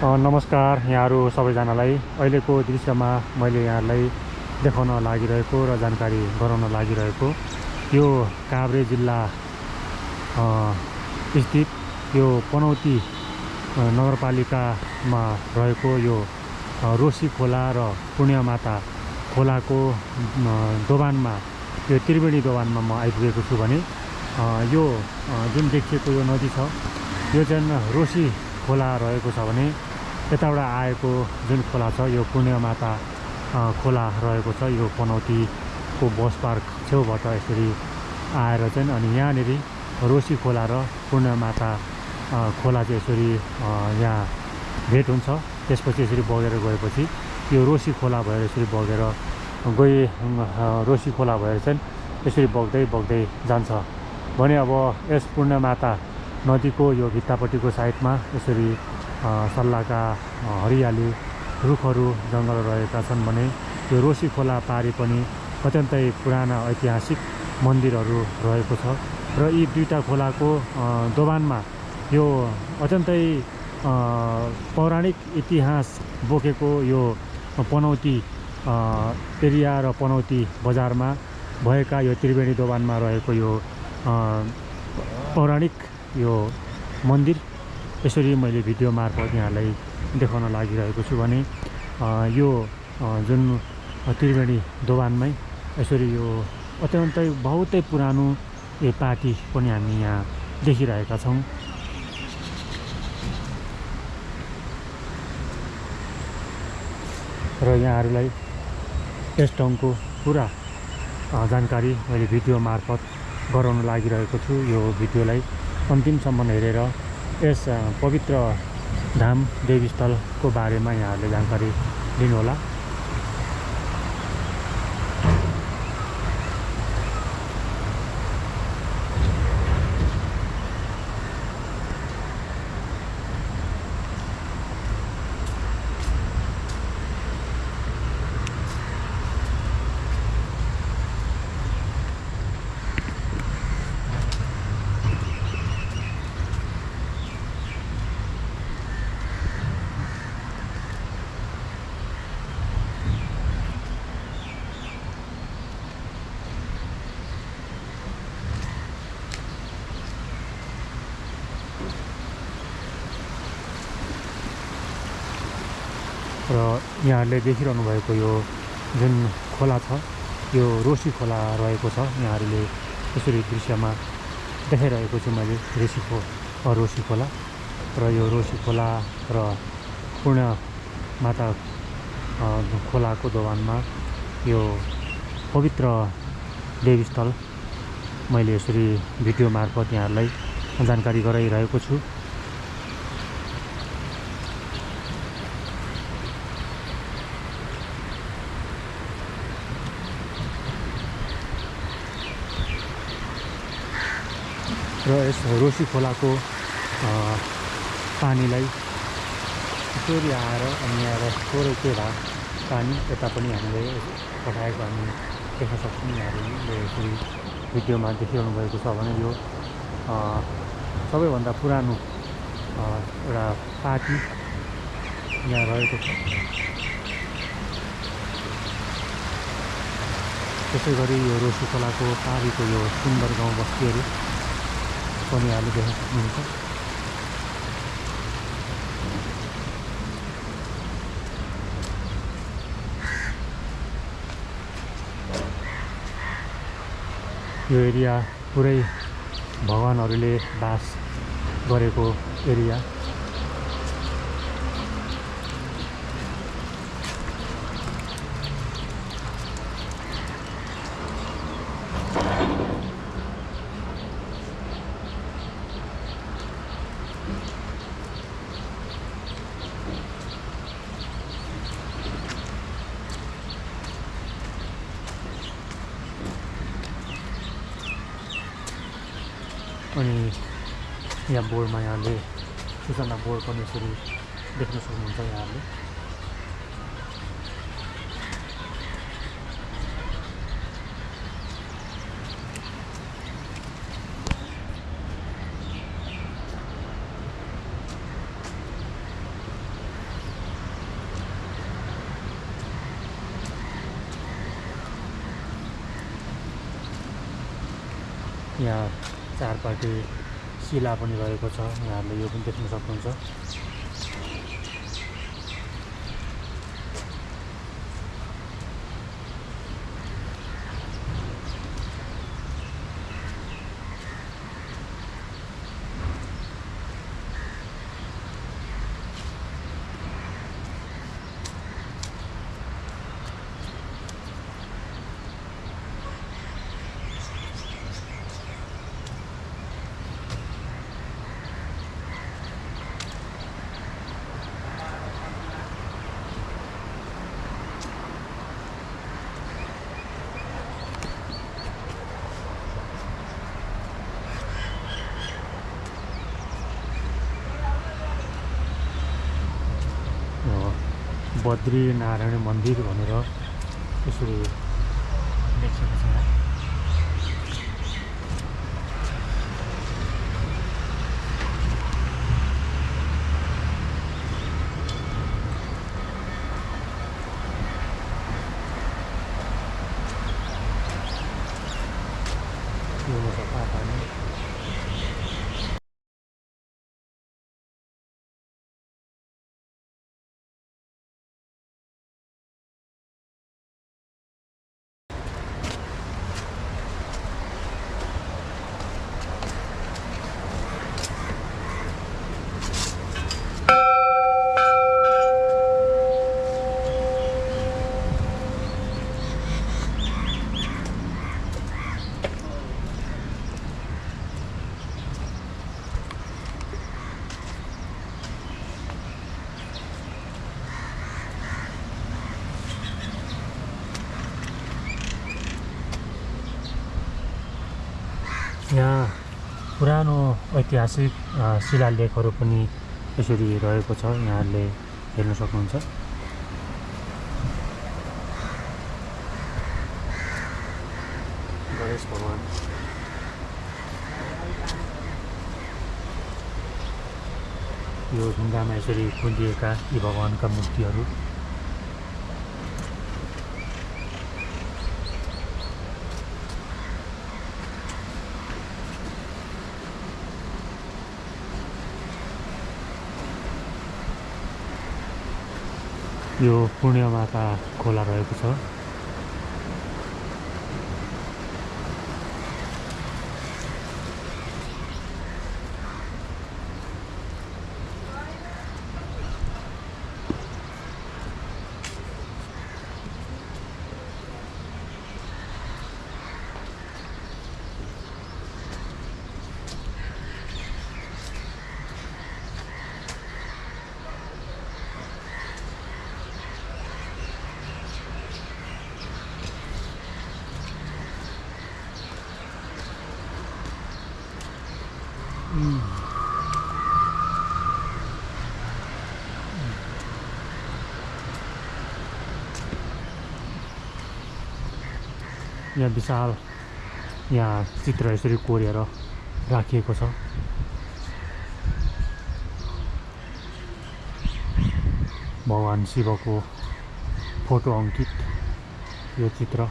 नमस्कार यहाँहरू सबैजनालाई। अहिलेको दृश्यमा मैले यहाँलाई देखाउन लागिरहेको र जानकारी गराउन लागिरहेको यो काभ्रे जिल्ला स्थित यो पनौती नगरपालिकामा रहेको यो रोशी खोला र पुण्यमाता खोलाको दोभानमा, यो त्रिवेणी दोभानमा म आइपुगेको छु भने यो जुन देखिएको यो नदी छ यो चाहिँ रोशी खोला रहेको छ भने यताबाट आएको जुन खोला छ यो पुण्यमाता खोला रहेको छ। यो पनौतीको बस पार्क छेउबाट यसरी आएर चाहिँ अनि यहाँनिर रोशी खोला र पुण्यमाता खोला चाहिँ यसरी यहाँ भेट हुन्छ। त्यसपछि यसरी बगेर गएपछि यो रोशी खोला भएर यसरी बगेर रोशी खोला भएर चाहिँ यसरी बग्दै बग्दै जान्छ भने अब यस पुण्यमाता नदीको यो भित्तापट्टिको साइडमा यसरी सल्लाका हरियाली रुखहरू जङ्गल रहेका छन् भने यो रोशी खोला पारि पनि अत्यन्तै पुराना ऐतिहासिक मन्दिरहरू रहेको छ र यी दुईटा खोलाको दोभानमा यो अत्यन्तै पौराणिक इतिहास बोकेको यो पनौती एरिया र पनौती बजारमा भएका यो त्रिवेणी दोभानमा रहेको यो पौराणिक यो मन्दिर यसरी मैले भिडियो मार्फत यहाँलाई देखाउन लागिरहेको छु भने यो जुन त्रिवेणी दोभानमै यसरी यो अत्यन्तै बहुतै पुरानो यो पार्टी पनि हामी यहाँ देखिरहेका छौँ। र यहाँहरूलाई यस ठाउँको पुरा जानकारी मैले भिडियो मार्फत गराउन लागिरहेको छु। यो भिडियोलाई अन्तिमसम्म हेरेर यस पवित्र धाम देवीस्थलको बारेमा यहाँहरूले जानकारी लिनुहोला। र यहाँहरूले देखिरहनु भएको यो जुन खोला छ यो रोशी खोला रहेको छ। यहाँहरूले यसरी दृश्यमा देखाइरहेको छु मैले रोशी खोला र यो रोशी खोला र पुण्यमाता खोलाको दोभानमा यो पवित्र देवीस्थल मैले यसरी भिडियो मार्फत यहाँहरूलाई जानकारी गराइरहेको छु। र यस रोशी खोलाको पानीलाई फेरि आएर अनि यहाँ थोरै के भए पानी यता पनि हामीले पठाएको हामी देख्न सक्छौँ। यहाँहरूले यसरी भिडियोमा देखिरहनु भएको छ भने यो सबैभन्दा पुरानो एउटा पार्टी यहाँ रहेको छ। त्यसै गरी यो रोशी खोलाको पारिको यो सुन्दर गाउँ बस्तीहरू पनि यहाँले देख्न सक्नुहुन्छ। यो एरिया पुरै भगवानहरूले बास गरेको एरिया। अनि यहाँ बोर्डमा यहाँले सूचना बोर्ड पनि यसरी देख्न सक्नुहुन्छ। यहाँले यहाँ चारपाटे शिला पनि रहेको छ, यहाँहरूले यो पनि देख्न सक्नुहुन्छ। बद्रीनारायण मन्दिर भनेर यसरी लेखेको छ। यो सफा पानी यहाँ पुरानो ऐतिहासिक शिलालेखहरू पनि यसरी रहेको छ, यहाँहरूले हेर्न सक्नुहुन्छ। गणेश भगवान यो ढुङ्गामा यसरी कुँदिएका यी भगवानका मूर्तिहरू। यो पूर्णिमाका खोला रहेको छ। यहाँ विशाल यहाँ चित्र यसरी कोरेर राखिएको छ। भगवान शिवको फोटो अङ्कित यो चित्र।